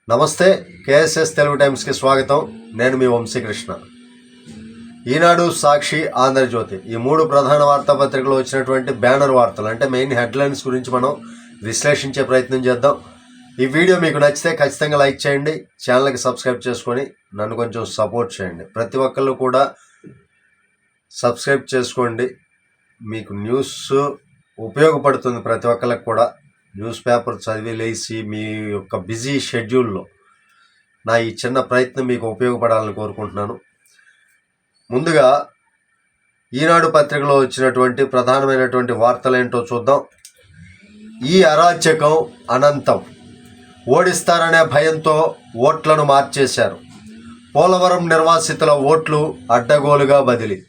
నమస్తే. కేఎస్ఎస్ తెలుగు టైమ్స్కి స్వాగతం. నేను మీ వంశీకృష్ణ. ఈనాడు, సాక్షి, ఆంధ్రజ్యోతి ఈ మూడు ప్రధాన వార్తాపత్రికలు వచ్చినటువంటి బ్యానర్ వార్తలు అంటే మెయిన్ హెడ్లైన్స్ గురించి మనం విశ్లేషించే ప్రయత్నం చేద్దాం. ఈ వీడియో మీకు నచ్చితే ఖచ్చితంగా లైక్ చేయండి, ఛానల్కి సబ్స్క్రైబ్ చేసుకొని నన్ను కొంచెం సపోర్ట్ చేయండి. ప్రతి ఒక్కళ్ళు కూడా సబ్స్క్రైబ్ చేసుకోండి. మీకు న్యూస్ ఉపయోగపడుతుంది. ప్రతి ఒక్కరికి కూడా న్యూస్ పేపర్ చదివి లేచి మీ యొక్క బిజీ షెడ్యూల్లో నా ఈ చిన్న ప్రయత్నం మీకు ఉపయోగపడాలని కోరుకుంటున్నాను. ముందుగా ఈనాడు పత్రికలో వచ్చినటువంటి ప్రధానమైనటువంటి వార్తలు ఏంటో చూద్దాం. ఈ అరాచకం అనంతం, ఓడిస్తారనే భయంతో ఓట్లను మార్చేశారు. పోలవరం నిర్వాసితుల ఓట్లు అడ్డగోలుగా బదిలీ.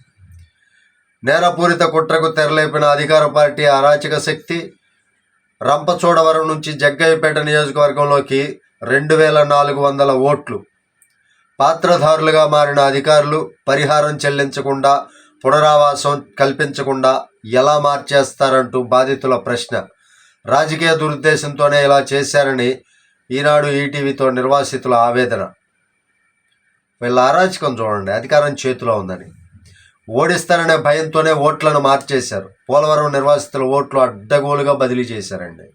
నేరపూరిత కుట్రకు తెరలేపిన అధికార పార్టీ అరాచక శక్తి రంపచోడవరం నుంచి జగ్గయ్యపేట నియోజకవర్గంలోకి 2400 ఓట్లు. పాత్రధారులుగా మారిన అధికారులు పరిహారం చెల్లించకుండా, పునరావాసం కల్పించకుండా ఎలా మార్చేస్తారంటూ బాధితుల ప్రశ్న. రాజకీయ దురుద్దేశంతోనే ఇలా చేశారని ఈనాడు, ఈటీవీతో నిర్వాసితుల ఆవేదన. వీళ్ళ అరాచకం చూడండి, అధికారం చేతిలో ఉందని. ఓడిస్తారనే భయంతోనే ఓట్లను మార్చేశారు. పోలవరం నిర్వాసితుల ఓట్లు అడ్డగోలుగా బదిలీ చేశారండి.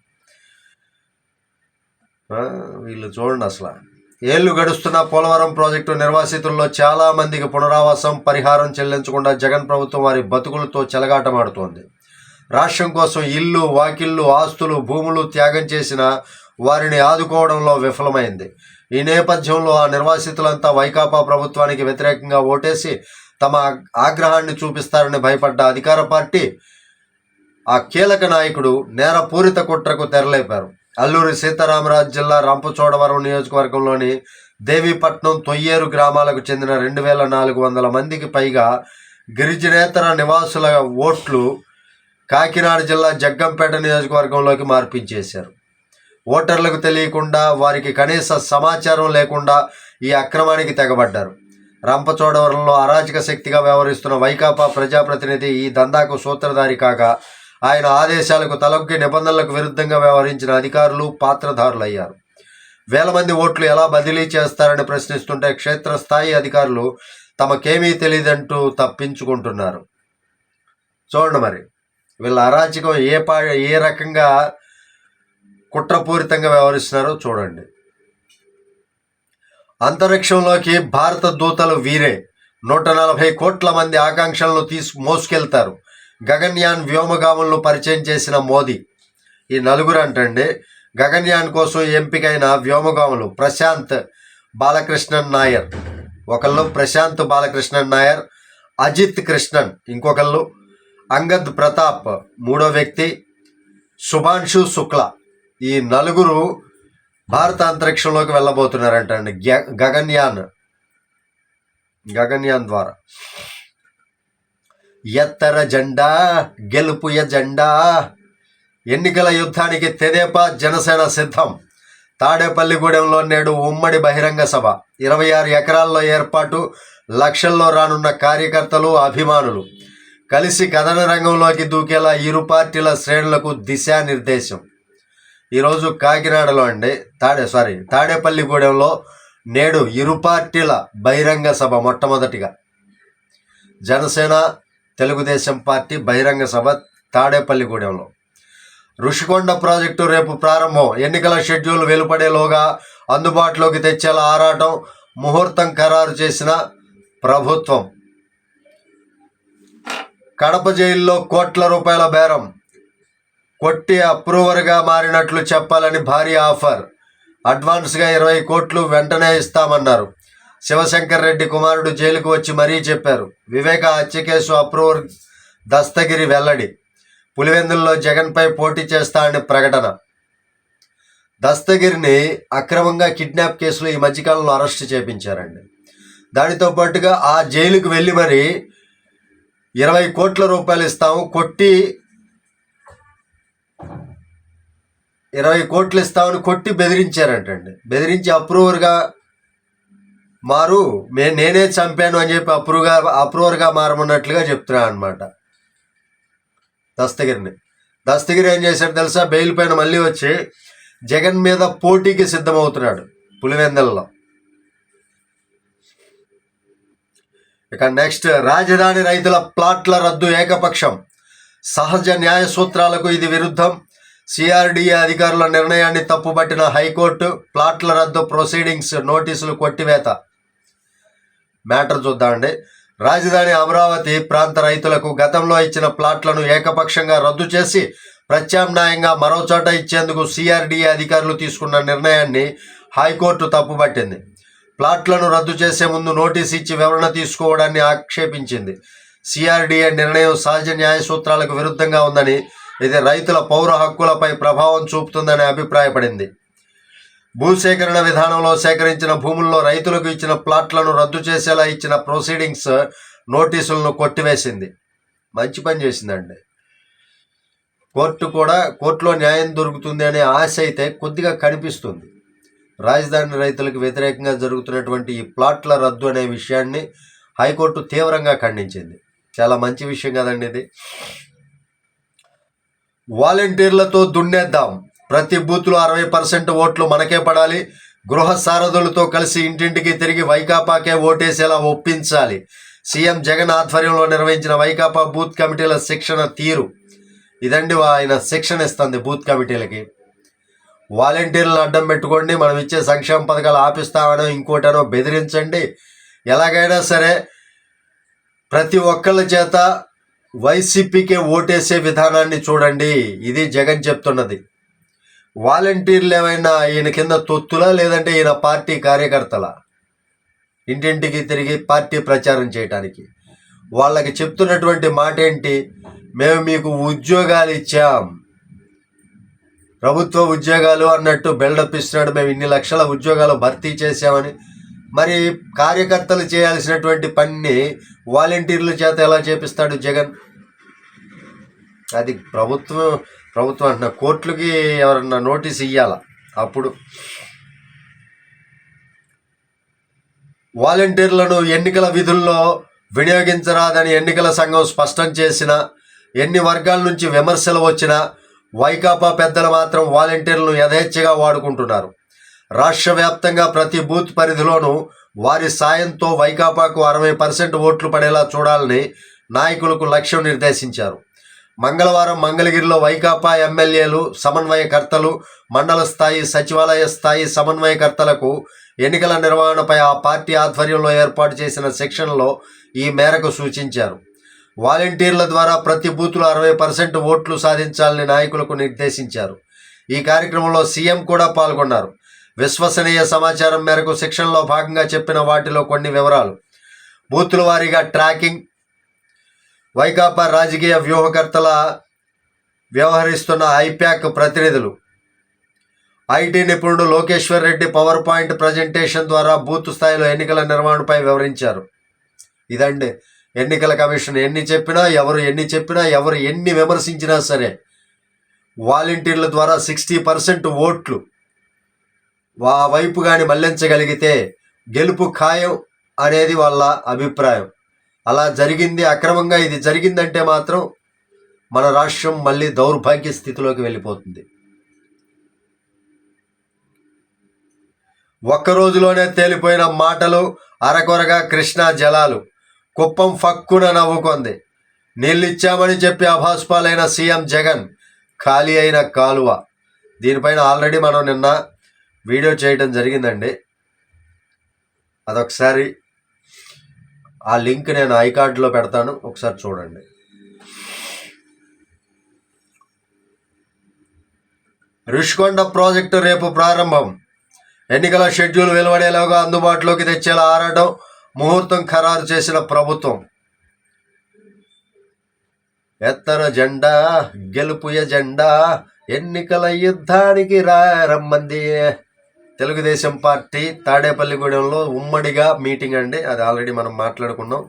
వీళ్ళు చూడండి, అసలు ఏళ్ళు గడుస్తున్న పోలవరం ప్రాజెక్టు నిర్వాసితుల్లో చాలా మందికి పునరావాసం, పరిహారం చెల్లించకుండా జగన్ ప్రభుత్వం వారి బతుకులతో చెలగాటమాడుతోంది. రాష్ట్రం కోసం ఇల్లు, వాకిళ్ళు, ఆస్తులు, భూములు త్యాగం చేసిన వారిని ఆదుకోవడంలో విఫలమైంది. ఈ నేపథ్యంలో ఆ నిర్వాసితులంతా వైకాపా ప్రభుత్వానికి వ్యతిరేకంగా ఓటేసి తమ ఆగ్రహాన్ని చూపిస్తారని భయపడ్డ అధికార పార్టీ ఆ కీలక నాయకుడు నేరపూరిత కుట్రకు తెరలేపారు. అల్లూరి సీతారామరాజు జిల్లా రంపచోడవరం నియోజకవర్గంలోని దేవీపట్నం, తొయ్యేరు గ్రామాలకు చెందిన 2400 మందికి పైగా గిరిజనేతర నివాసుల ఓట్లు కాకినాడ జిల్లా జగ్గంపేట నియోజకవర్గంలోకి మార్పించేశారు. ఓటర్లకు తెలియకుండా, వారికి కనీస సమాచారం లేకుండా ఈ అక్రమానికి తెగబడ్డారు. రంపచోడవరంలో అరాచక శక్తిగా వ్యవహరిస్తున్న వైకాపా ప్రజాప్రతినిధి ఈ దందాకు సూత్రధారి కాగా, ఆయన ఆదేశాలకు తలొగ్గి నిబంధనలకు విరుద్ధంగా వ్యవహరించిన అధికారులు పాత్రధారులయ్యారు. వేల మంది ఓట్లు ఎలా బదిలీ చేస్తారని ప్రశ్నిస్తుంటే క్షేత్రస్థాయి అధికారులు తమకేమీ తెలియదంటూ తప్పించుకుంటున్నారు. చూడండి మరి వీళ్ళ అరాచకం ఏ రకంగా కుట్రపూరితంగా వ్యవహరిస్తున్నారో చూడండి. అంతరిక్షంలోకి భారత దూతలు వీరే 140 కోట్ల మంది ఆకాంక్షలను మోసుకెళ్తారు. గగన్యాన్ వ్యోమగాములను పరిచయం చేసిన మోదీ. ఈ నలుగురు అంటండి గగన్యాన్ కోసం ఎంపికైన వ్యోమగాములు. ప్రశాంత్ బాలకృష్ణన్ నాయర్ ఒకళ్ళు, ప్రశాంత్ బాలకృష్ణన్ నాయర్, అజిత్ కృష్ణన్ ఇంకొకళ్ళు, అంగద్ ప్రతాప్ మూడో వ్యక్తి, శుభాంశు శుక్లా. ఈ నలుగురు భారత అంతరిక్షంలోకి వెళ్ళబోతున్నారంటండి గగన్యాన్ ద్వారా. ఎత్తర జెండా గెలుపు ఎజెండా. ఎన్నికల యుద్ధానికి తెదేపా, జనసేన సిద్ధం. తాడేపల్లిగూడెంలో నేడు ఉమ్మడి బహిరంగ సభ. 26 ఎకరాల్లో ఏర్పాటు. లక్షల్లో రానున్న కార్యకర్తలు, అభిమానులు కలిసి కథన రంగంలోకి దూకేలా ఇరు పార్టీల శ్రేణులకు దిశానిర్దేశం. ఈరోజు కాకినాడలో తాడేపల్లిగూడెంలో నేడు ఇరు పార్టీల బహిరంగ సభ. మొట్టమొదటిగా జనసేన, తెలుగుదేశం పార్టీ బహిరంగ సభ తాడేపల్లిగూడెంలో. ఋషికొండ ప్రాజెక్టు రేపు ప్రారంభం. ఎన్నికల షెడ్యూల్ వెలువడేలోగా అందుబాటులోకి తెచ్చేలా ఆరాటం. ముహూర్తం ఖరారు చేసిన ప్రభుత్వం. కడప జైల్లో కోట్ల రూపాయల బేరం. కొట్టి అప్రూవర్గా మారినట్లు చెప్పాలని భారీ ఆఫర్. అడ్వాన్స్గా 20 కోట్లు వెంటనే ఇస్తామన్నారు. శివశంకర్ రెడ్డి కుమారుడు జైలుకు వచ్చి మరీ చెప్పారు. వివేక హత్య కేసు అప్రూవర్ దస్తగిరి వెల్లడి. పులివెందుల్లో జగన్పై పోటీ చేస్తానని ప్రకటన. దస్తగిరిని అక్రమంగా కిడ్నాప్ కేసులో ఈ మధ్యకాలంలో అరెస్ట్ చేపించారండి. దానితో పాటుగా ఆ జైలుకు వెళ్ళి మరి 20 కోట్ల రూపాయలు ఇస్తాము, కొట్టి 20 కోట్లు ఇస్తామని కొట్టి బెదిరించారంటండి. బెదిరించి అప్రూవర్గా నేనే చంపాను అని చెప్పి అప్రూవర్గా మారమన్నట్లుగా చెప్తున్నాను అనమాట దస్తగిరి ఏం చేశాడు తెలుసా? బెయిల్ పైన మళ్ళీ వచ్చి జగన్ మీద పోటీకి సిద్ధమవుతున్నాడు. పులివెందులలో. ఇక నెక్స్ట్, రాజధాని రైతుల ప్లాట్ల రద్దు ఏకపక్షం, సహజ న్యాయ సూత్రాలకు ఇది విరుద్ధం, సిఆర్డీఏ అధికారుల నిర్ణయాన్ని తప్పుపట్టిన హైకోర్టు, ప్లాట్ల రద్దు ప్రొసీడింగ్స్ నోటీసులు కొట్టివేత. మ్యాటర్ చూద్దామండి. రాజధాని అమరావతి ప్రాంత రైతులకు గతంలో ఇచ్చిన ప్లాట్లను ఏకపక్షంగా రద్దు చేసి ప్రత్యామ్నాయంగా మరో చోట ఇచ్చేందుకు సిఆర్డీఏ అధికారులు తీసుకున్న నిర్ణయాన్ని హైకోర్టు తప్పుపట్టింది. ప్లాట్లను రద్దు చేసే ముందు నోటీసు ఇచ్చి వివరణ తీసుకోవడాన్ని ఆక్షేపించింది. సిఆర్డీఏ నిర్ణయం సహజ న్యాయ సూత్రాలకు విరుద్ధంగా ఉందని, ఇది రైతుల పౌర హక్కులపై ప్రభావం చూపుతుందని అభిప్రాయపడింది. భూసేకరణ విధానంలో సేకరించిన భూముల్లో రైతులకు ఇచ్చిన ప్లాట్లను రద్దు చేసేలా ఇచ్చిన ప్రొసీడింగ్స్ నోటీసులను కొట్టివేసింది. మంచి పని చేసిందండి. కోర్టులో న్యాయం దొరుకుతుంది అనే ఆశ అయితే కొద్దిగా కనిపిస్తుంది. రాజధాని రైతులకు వ్యతిరేకంగా జరుగుతున్నటువంటి ఈ ప్లాట్ల రద్దు అనే విషయాన్ని హైకోర్టు తీవ్రంగా ఖండించింది. చాలా మంచి విషయం కదండి ఇది. వాలంటీర్లతో దున్నేద్దాం, ప్రతి బూత్లో 60% ఓట్లు మనకే పడాలి, గృహ సారథులతో కలిసి ఇంటింటికి తిరిగి వైకాపాకే ఓటేసేలా ఒప్పించాలి. సీఎం జగన్ ఆధ్వర్యంలో నిర్వహించిన వైకాపా బూత్ కమిటీల శిక్షణ తీరు ఇదండి. ఆయన శిక్షణ ఇస్తుంది బూత్ కమిటీలకి. వాలంటీర్లను అడ్డం పెట్టుకోండి, మనం ఇచ్చే సంక్షేమ పథకాలు ఆపిస్తామనో ఇంకోటనో బెదిరించండి. ఎలాగైనా సరే ప్రతి ఒక్కళ్ళ చేత వైసీపీకే ఓటేసే విధానాన్ని చూడండి. ఇది జగన్ చెప్తున్నది. వాలంటీర్లు ఏమైనా ఈయన కింద తొత్తులా, లేదంటే ఈయన పార్టీ కార్యకర్తల ఇంటింటికి తిరిగి పార్టీ ప్రచారం చేయడానికి? వాళ్ళకి చెప్తున్నటువంటి మాట ఏంటి? మేము మీకు ఉద్యోగాలు ఇచ్చాం, ప్రభుత్వ ఉద్యోగాలు అన్నట్టు బిల్డప్ ఇస్తున్నాడు. మేము ఇన్ని లక్షల ఉద్యోగాలు భర్తీ చేశామని. మరి కార్యకర్తలు చేయాల్సినటువంటి పని వాలంటీర్ల చేత ఎలా చేపిస్తాడు జగన్? అది ప్రభుత్వం అంటున్న కోర్టులకి ఎవరన్నా నోటీస్ ఇవ్వాల. అప్పుడు వాలంటీర్లను ఎన్నికల విధుల్లో వినియోగించరాదని ఎన్నికల సంఘం స్పష్టం చేసిన, ఎన్ని వర్గాల నుంచి విమర్శలు వచ్చినా వైకాపా పెద్దలు మాత్రం వాలంటీర్లను యథేచ్ఛగా వాడుకుంటున్నారు. రాష్ట్ర వ్యాప్తంగా ప్రతి బూత్ పరిధిలోనూ వారి సాయంతో వైకాపాకు 60% ఓట్లు పడేలా చూడాలని నాయకులకు లక్ష్యం నిర్దేశించారు. మంగళవారం మంగళగిరిలో వైకాపా ఎమ్మెల్యేలు, సమన్వయకర్తలు, మండల స్థాయి, సచివాలయ స్థాయి సమన్వయకర్తలకు ఎన్నికల నిర్వహణపై ఆ పార్టీ ఆధ్వర్యంలో ఏర్పాటు చేసిన శిక్షణలో ఈ మేరకు సూచించారు. వాలంటీర్ల ద్వారా ప్రతి బూత్లో 60% ఓట్లు సాధించాలని నాయకులకు నిర్దేశించారు. ఈ కార్యక్రమంలో సీఎం కూడా పాల్గొన్నారు. విశ్వసనీయ సమాచారం మేరకు శిక్షణలో భాగంగా చెప్పిన వాటిలో కొన్ని వివరాలు: బూతుల వారీగా ట్రాకింగ్, వైకాపా రాజకీయ వ్యూహకర్తల వ్యవహరిస్తున్న ఐప్యాక్ ప్రతినిధులు, ఐటీ నిపుణుడు Lokeshwar Reddy power point presentation ద్వారా బూత్ స్థాయిలో ఎన్నికల నిర్వహణపై వివరించారు. ఇదండి ఎన్నికల కమిషన్ ఎన్ని చెప్పినా, ఎవరు ఎన్ని విమర్శించినా సరే వాలంటీర్ల ద్వారా 60% ఓట్లు ఆ వైపు కానీ మళ్లించగలిగితే గెలుపు ఖాయం అనేది వాళ్ళ అభిప్రాయం. అలా జరిగింది, అక్రమంగా ఇది జరిగిందంటే మాత్రం మన రాష్ట్రం మళ్ళీ దౌర్భాగ్య స్థితిలోకి వెళ్ళిపోతుంది. ఒక్క రోజులోనే తేలిపోయిన మాటలు, అరకొరగా కృష్ణా జలాలు. కుప్పం ఫక్కున నవ్వుకుంది. నీళ్ళిచ్చామని చెప్పి అభాస్పాలైన సీఎం జగన్, ఖాళీ అయిన కాలువ. దీనిపైన ఆల్రెడీ మనం నిన్న వీడియో చేయడం జరిగిందండి. అదొకసారి ఆ లింక్ నేను ఐకార్డులో పెడతాను, ఒకసారి చూడండి. రుషికొండ ప్రాజెక్టు రేపు ప్రారంభం. ఎన్నికల షెడ్యూల్ వెలువడేలాగా అందుబాటులోకి తెచ్చేలా ఆరాటం, ముహూర్తం ఖరారు చేసిన ప్రభుత్వం. ఎత్తర జెండా గెలుపు ఎజెండా, ఎన్నికల యుద్ధానికి రమ్మంది. తెలుగుదేశం పార్టీ తాడేపల్లిగూడెంలో ఉమ్మడిగా మీటింగ్ అండి, అది ఆల్రెడీ మనం మాట్లాడుకున్నాం.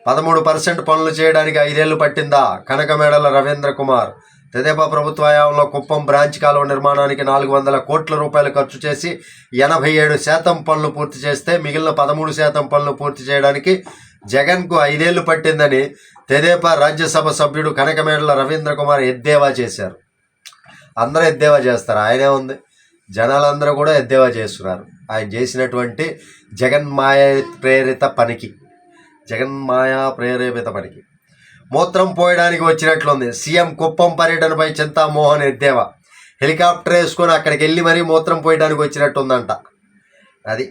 13% పనులు చేయడానికి 5 ఏళ్లు పట్టిందా? కనకమేడల రవీంద్ర కుమార్. తెదేపా ప్రభుత్వ హయాంలో కుప్పం బ్రాంచ్ కాలువ నిర్మాణానికి 400 కోట్ల రూపాయలు ఖర్చు చేసి 87% పనులు పూర్తి చేస్తే మిగిలిన 13% పనులు పూర్తి చేయడానికి జగన్కు 5 ఏళ్లు పట్టిందని తెదేపా రాజ్యసభ సభ్యుడు కనకమేడల రవీంద్ర కుమార్ ఎద్దేవా చేశారు. అందరూ ఎద్దేవా చేస్తారు. ఆయనే ఉంది, జనాలందరూ కూడా ఎద్దేవా చేస్తున్నారు ఆయన చేసినటువంటి జగన్మాయ ప్రేరిత పనికి. మూత్రం పోయడానికి వచ్చినట్లుంది. సీఎం కుప్పం పర్యటనపై చింతామోహన్ ఎద్దేవా. హెలికాప్టర్ వేసుకొని అక్కడికి వెళ్ళి మరీ మూత్రం పోయడానికి వచ్చినట్టుందంట. అది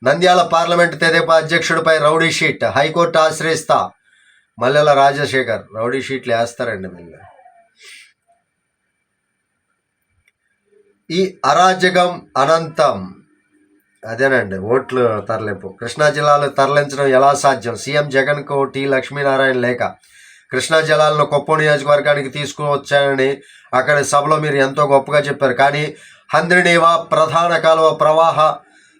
నంద్యాల పార్లమెంటు తెదేపా అధ్యక్షుడిపై రౌడీ షీట్, హైకోర్టు ఆశ్రయిస్తా. మల్లెల రాజశేఖర్ రౌడీ షీట్లు వేస్తారండి మళ్ళీ. ఈ అరాజకం అనంతం, అదేనండి ఓట్లు తరలింపు. కృష్ణా జిల్లాలో తరలించడం ఎలా సాధ్యం? సీఎం జగన్కు టి లక్ష్మీనారాయణ లేఖ. కృష్ణా జలాలను కుప్పం నియోజకవర్గానికి తీసుకువచ్చానని అక్కడి సభలో మీరు ఎంతో గొప్పగా చెప్పారు. కానీ హంద్రినీవా ప్రధాన కాలువ ప్రవాహ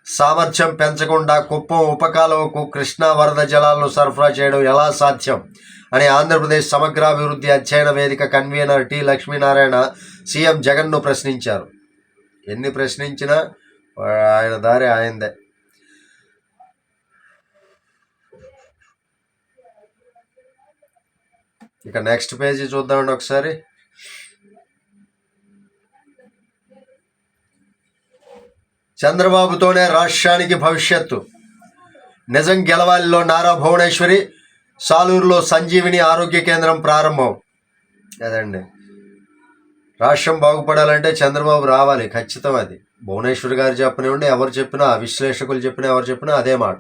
సామర్థ్యం పెంచకుండా కుప్పం ఉపకాలువకు కృష్ణా వరద జలాలను సరఫరా చేయడం ఎలా సాధ్యం అని ఆంధ్రప్రదేశ్ సమగ్రాభివృద్ధి అధ్యయన వేదిక కన్వీనర్ టి లక్ష్మీనారాయణ సీఎం జగన్ను ప్రశ్నించారు. ఎన్ని ప్రశ్నించినా ఆయన దారి ఆయనదే. ఇక నెక్స్ట్ పేజీ చూద్దామండి ఒకసారి. చంద్రబాబుతోనే రాష్ట్రానికి భవిష్యత్తు. నిజం గెలవాలిలో నారా భువనేశ్వరి, సాలూరులో సంజీవిని ఆరోగ్య కేంద్రం ప్రారంభం. అదండి, రాష్ట్రం బాగుపడాలంటే చంద్రబాబు రావాలి, ఖచ్చితం. అది భువనేశ్వర్ గారు చెప్పనివ్వండి, ఎవరు చెప్పినా, విశ్లేషకులు చెప్పినా, ఎవరు చెప్పినా అదే మాట.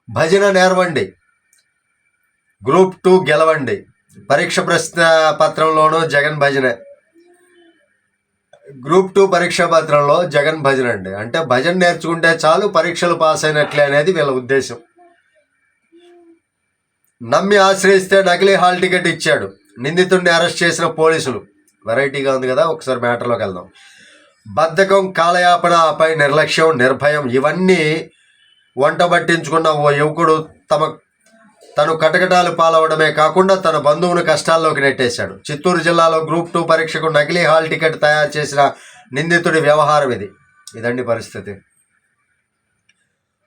భజన నేర్వండి, గ్రూప్ 2 గెలవండి. పరీక్ష ప్రశ్న పత్రంలోనూ జగన్ భజనే. గ్రూప్ 2 పరీక్షా పత్రంలో జగన్ భజన అండి. అంటే భజన నేర్చుకుంటే చాలు, పరీక్షలు పాస్ అయినట్లే అనేది వీళ్ళ ఉద్దేశం. నమ్మి ఆశ్రయిస్తే నకిలీ హాల్ టికెట్ ఇచ్చాడు, నిందితుడిని అరెస్ట్ చేసిన పోలీసులు. వెరైటీగా ఉంది కదా, ఒకసారి మ్యాటర్లోకి వెళ్దాం. బద్ధకం, కాలయాపన, ఆపై నిర్లక్ష్యం, నిర్భయం, ఇవన్నీ వంట పట్టించుకున్న ఓ యువకుడు తను కటకటాలు పాలవడమే కాకుండా తన బంధువును కష్టాల్లోకి నెట్టేశాడు. చిత్తూరు జిల్లాలో గ్రూప్ 2 పరీక్షకు నకిలీ హాల్ టికెట్ తయారు చేసిన నిందితుడి వ్యవహారం ఇది. ఇదండి పరిస్థితి.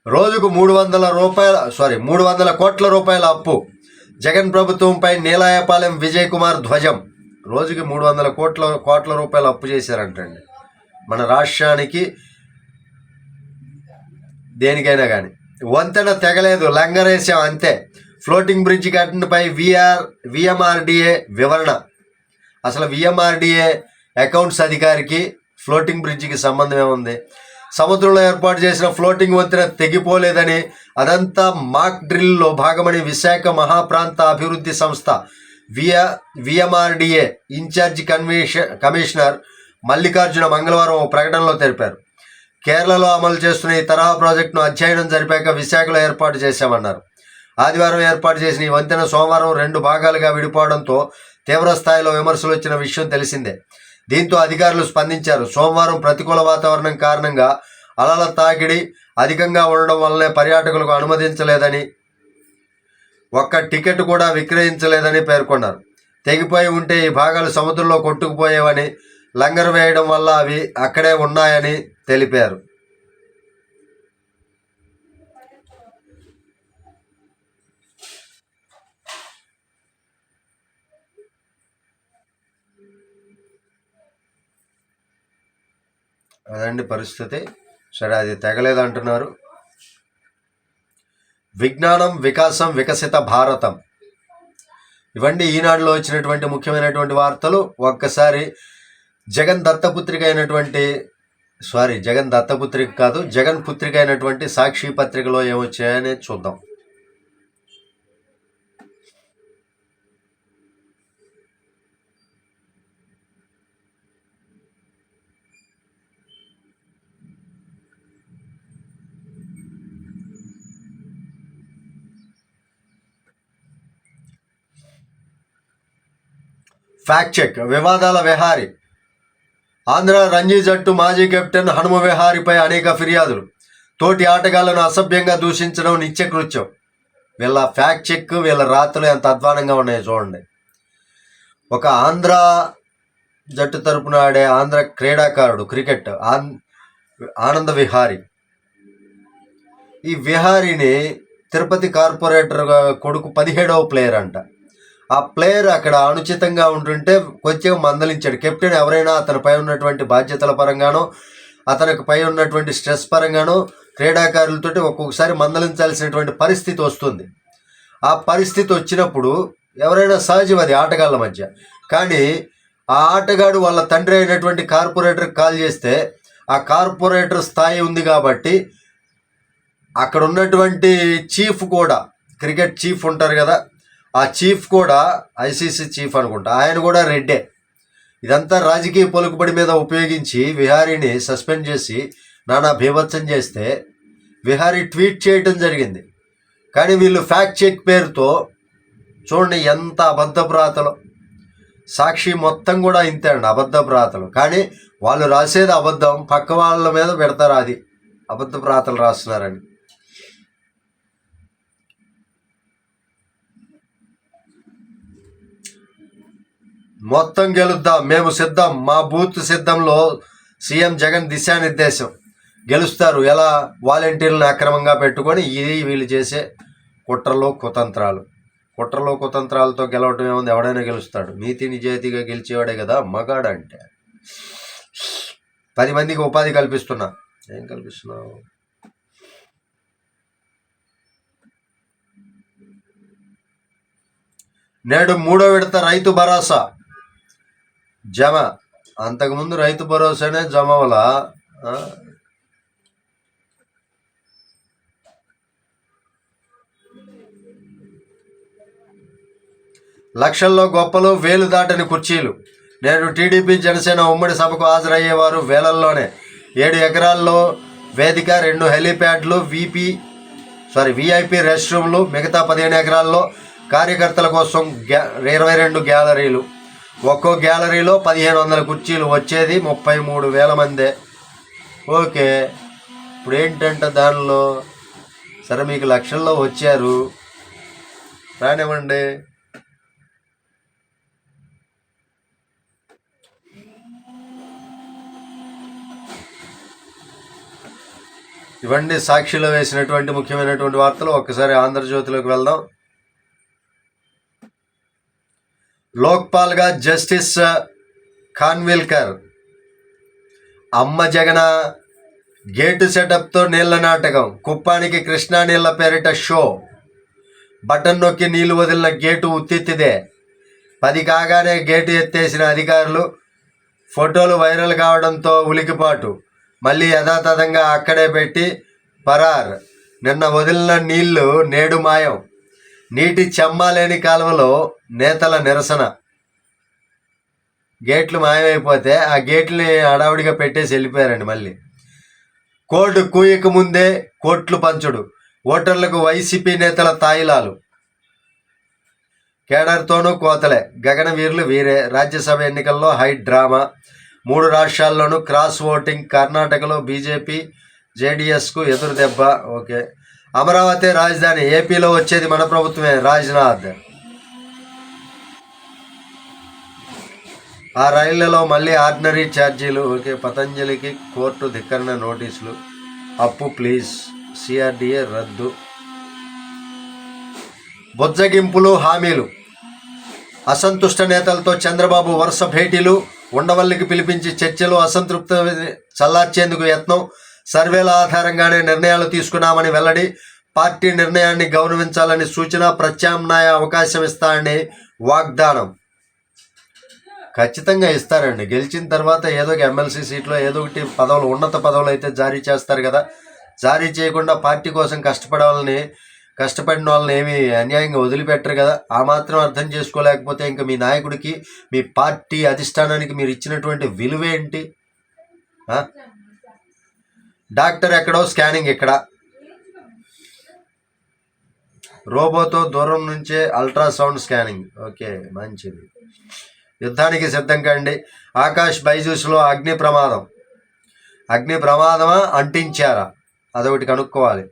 రోజుకు 300 కోట్ల రూపాయల అప్పు. జగన్ ప్రభుత్వంపై నీలాయపాలెం విజయ్ కుమార్ ధ్వజం. రోజుకి 300 కోట్ల రూపాయలు అప్పు చేశారంటండి మన రాష్ట్రానికి, దేనికైనా కానీ. వంతెన తెగలేదు, లంగరేసాం అంతే. ఫ్లోటింగ్ బ్రిడ్జ్ కట్టడంపై విఎంఆర్డిఏ వివరణ. అసలు విఎంఆర్డిఏ అకౌంట్స్ అధికారికి ఫ్లోటింగ్ బ్రిడ్జికి సంబంధం ఏముంది? సముద్రంలో ఏర్పాటు చేసిన ఫ్లోటింగ్ వంతెన తెగిపోలేదని, అదంతా మాక్ డ్రిల్లో భాగమని విశాఖ మహాప్రాంత అభివృద్ధి సంస్థ విఎంఆర్డిఏ ఇన్ఛార్జి కమిషనర్ మల్లికార్జున మంగళవారం ఓ ప్రకటనలో తెలిపారు. కేరళలో అమలు చేస్తున్న ఈ తరహా ప్రాజెక్టును అధ్యయనం జరిపాక విశాఖలో ఏర్పాటు చేశామన్నారు. ఆదివారం ఏర్పాటు చేసిన ఈ వంతెన సోమవారం 2 భాగాలుగా విడిపోవడంతో తీవ్ర స్థాయిలో విమర్శలు వచ్చిన విషయం తెలిసిందే. దీంతో అధికారులు స్పందించారు. సోమవారం ప్రతికూల వాతావరణం కారణంగా అలల తాకిడి అధికంగా ఉండడం వల్లనే పర్యాటకులకు అనుమతించలేదని, ఒక్క టికెట్ కూడా విక్రయించలేదని పేర్కొన్నారు. తెగిపోయి ఉంటే ఈ భాగాలు సముద్రంలో కొట్టుకుపోయేవని, లంగర్ వేయడం వల్ల అవి అక్కడే ఉన్నాయని తెలిపారు. అదండి పరిస్థితి. సరే, అది తెగలేదంటున్నారు. విజ్ఞానం, వికాసం, వికసిత భారతం, ఇవన్నీ ఈనాడులో వచ్చినటువంటి ముఖ్యమైనటువంటి వార్తలు. ఒక్కసారి జగన్ పుత్రిక అయినటువంటి సాక్షి పత్రికలో ఏమొచ్చాయని చూద్దాం. Fact check. వివాదాల విహారీ. ఆంధ్ర రంజీ జట్టు మాజీ కెప్టెన్ హనుమ విహారీపై అనేక ఫిర్యాదులు. తోటి ఆటగాళ్లను అసభ్యంగా దూషించడం నిత్యకృత్యం. వీళ్ళ ఫ్యాక్ట్ చెక్, వీళ్ళ రాత్రులు ఎంత అధ్వానంగా ఉన్నాయో చూడండి. ఒక ఆంధ్ర జట్టు తరపున ఆడే ఆంధ్ర క్రీడాకారుడు, క్రికెట్ ఆనంద విహారీ. ఈ విహారీని తిరుపతి కార్పొరేటర్ కొడుకు 17వ ప్లేయర్ అంట. ఆ ప్లేయర్ అక్కడ అనుచితంగా ఉంటుంటే కొంచెం మందలించాడు కెప్టెన్. ఎవరైనా అతనిపై ఉన్నటువంటి బాధ్యతల పరంగానో అతనికి పై ఉన్నటువంటి స్ట్రెస్ పరంగానో క్రీడాకారులతో ఒక్కొక్కసారి మందలించాల్సినటువంటి పరిస్థితి వస్తుంది. ఆ పరిస్థితి వచ్చినప్పుడు ఎవరైనా సహజం, అది ఆటగాళ్ళ మధ్య. కానీ ఆ ఆటగాడు వాళ్ళ తండ్రి అయినటువంటి కార్పొరేటర్కి కాల్ చేస్తే ఆ కార్పొరేటర్ స్థాయి ఉంది కాబట్టి అక్కడ ఉన్నటువంటి చీఫ్ కూడా, క్రికెట్ చీఫ్ ఉంటారు కదా, ఆ చీఫ్ కూడా ఐసీసీ చీఫ్ అనుకుంటా, ఆయన కూడా రెడ్డే. ఇదంతా రాజకీయ పలుకుబడి మీద ఉపయోగించి విహారీని సస్పెండ్ చేసి నానా బీభత్సం చేస్తే విహారీ ట్వీట్ చేయటం జరిగింది. కానీ వీళ్ళు ఫ్యాక్ట్ చెక్ పేరుతో చూడండి ఎంత అబద్ధపు రాతలు. సాక్షి మొత్తం కూడా ఇంతే అండి, అబద్ధపు రాతలు. కానీ వాళ్ళు రాసేది అబద్ధం, పక్క వాళ్ళ మీద పెడతారు అది అబద్ధపు రాతలు రాస్తున్నారని. మొత్తం గెలుద్దాం, మేము సిద్ధం, మా బూత్ సిద్ధంలో సీఎం జగన్ దిశానిర్దేశం. గెలుస్తారు ఎలా? వాలంటీర్లను అక్రమంగా పెట్టుకొని ఇది వీళ్ళు చేసే కుట్రలో కుతంత్రాలతో గెలవటం ఏముంది, ఎవడైనా గెలుస్తాడు. నీతి నిజాయితీగా గెలిచేవాడే కదా మగాడు అంటే. 10 మందికి ఉపాధి కల్పిస్తున్నా. ఏం కల్పిస్తున్నావు? నేడు 3వ విడత రైతు భరోసా జమ. అంతకుముందు రైతు భరోసానే జమవల. లక్షల్లో గొప్పలు, వేలు దాటని కుర్చీలు. నేడు టీడీపీ జనసేన ఉమ్మడి సభకు హాజరయ్యేవారు వేలల్లోనే. 7 ఎకరాల్లో వేదిక, 2 హెలీప్యాడ్లు, విఐపి రెస్ట్ రూమ్లు. మిగతా 15 ఎకరాల్లో కార్యకర్తల కోసం 22 గ్యాలరీలు. ఒక్కో గ్యాలరీలో 1500 కుర్చీలు. వచ్చేది 33,000 మందే. ఓకే, ఇప్పుడు ఏంటంటే దానిలో సరే మీకు లక్షల్లో వచ్చారు, రానివ్వండి. ఇవన్నీ సాక్షిలో వేసినటువంటి ముఖ్యమైనటువంటి వార్తలు. ఒక్కసారి ఆంధ్రజ్యోతిలోకి వెళ్దాం. లోక్పాల్గా జస్టిస్ ఖాన్విల్కర్. అమ్మ జగన గేటు సెటప్తో నీళ్ల నాటకం. కుప్పానికి కృష్ణా నీళ్ల పేరిట షో. బటన్ నొక్కి నీళ్లు వదిలిన గేటు ఉత్తిత్తిదే. 10 కాగానే గేటు ఎత్తేసిన అధికారులు. ఫోటోలు వైరల్ కావడంతో ఉలికిపాటు. మళ్ళీ యథాతథంగా అక్కడే పెట్టి పరార్. నిన్న వదిలిన నీళ్లు నేడు మాయం. నీటి చెమ్మాలేని కాలువలో నేతల నిరసన. గేట్లు మాయమైపోతే ఆ గేట్లని హడావుడిగా పెట్టేసి వెళ్ళిపోయారండి. మళ్ళీ కోర్టు కూయక ముందే కోట్లు పంచుడు. ఓటర్లకు వైసీపీ నేతల తాయిలాలు. కేడర్తోనూ కోతలే. గగనవీరులు వీరే. రాజ్యసభ ఎన్నికల్లో హై డ్రామా. 3 రాష్ట్రాల్లోనూ క్రాస్ ఓటింగ్. కర్ణాటకలో బీజేపీ జేడీఎస్కు ఎదురు దెబ్బ. ఓకే, అమరావతి రాజధాని. ఏపీలో వచ్చేది మన ప్రభుత్వమే. రాజ్నాథ్. ఆ రైళ్లలో మళ్ళీ ఆర్డినరీ ఛార్జీలు. ఓకే, పతంజలికి కోర్టు ధిక్కరణ నోటీసులు. అప్పు ప్లీజ్, సిఆర్డీఏ రద్దు. బొజ్జగింపులు, హామీలు. అసంతుష్ట నేతలతో చంద్రబాబు వరుస భేటీలు. ఉండవల్లికి పిలిపించి చర్చలు. అసంతృప్తి చల్లార్చేందుకు యత్నం. సర్వేల ఆధారంగానే నిర్ణయాలు తీసుకున్నామని వెల్లడి. పార్టీ నిర్ణయాన్ని గౌరవించాలని సూచన. ప్రత్యామ్నాయ అవకాశం ఇస్తారని వాగ్దానం. ఖచ్చితంగా ఇస్తారండి. గెలిచిన తర్వాత ఏదో ఒక ఎమ్మెల్సీ సీట్లో ఏదో ఒకటి పదవులు, ఉన్నత పదవులు అయితే జారీ చేస్తారు కదా. జారీ చేయకుండా పార్టీ కోసం కష్టపడిన వాళ్ళని ఏమి అన్యాయంగా వదిలిపెట్టరు కదా. ఆ మాత్రం అర్థం చేసుకోలేకపోతే ఇంకా మీ నాయకుడికి, మీ పార్టీ అధిష్టానానికి మీరు ఇచ్చినటువంటి విలువ ఏంటి? డాక్టర్ ఎక్కడో, స్కానింగ్ ఇక్కడ. రోబోతో దూరం నుంచే అల్ట్రాసౌండ్ స్కానింగ్. ఓకే, మంచిది. యుద్ధానికి సిద్ధం కండి. ఆకాష్ బైజూస్లో అగ్ని ప్రమాదమా అంటించారా? అదొకటి కనుక్కోవాలి.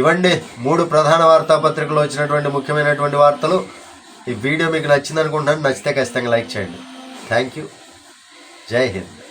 ఇవ్వండి 3 ప్రధాన వార్తాపత్రికలు వచ్చినటువంటి ముఖ్యమైనటువంటి వార్తలు. ఈ వీడియో మీకు నచ్చింది అనుకుంటున్నాను. నచ్చితే ఖచ్చితంగా లైక్ చేయండి. Thank you. జై హింద్.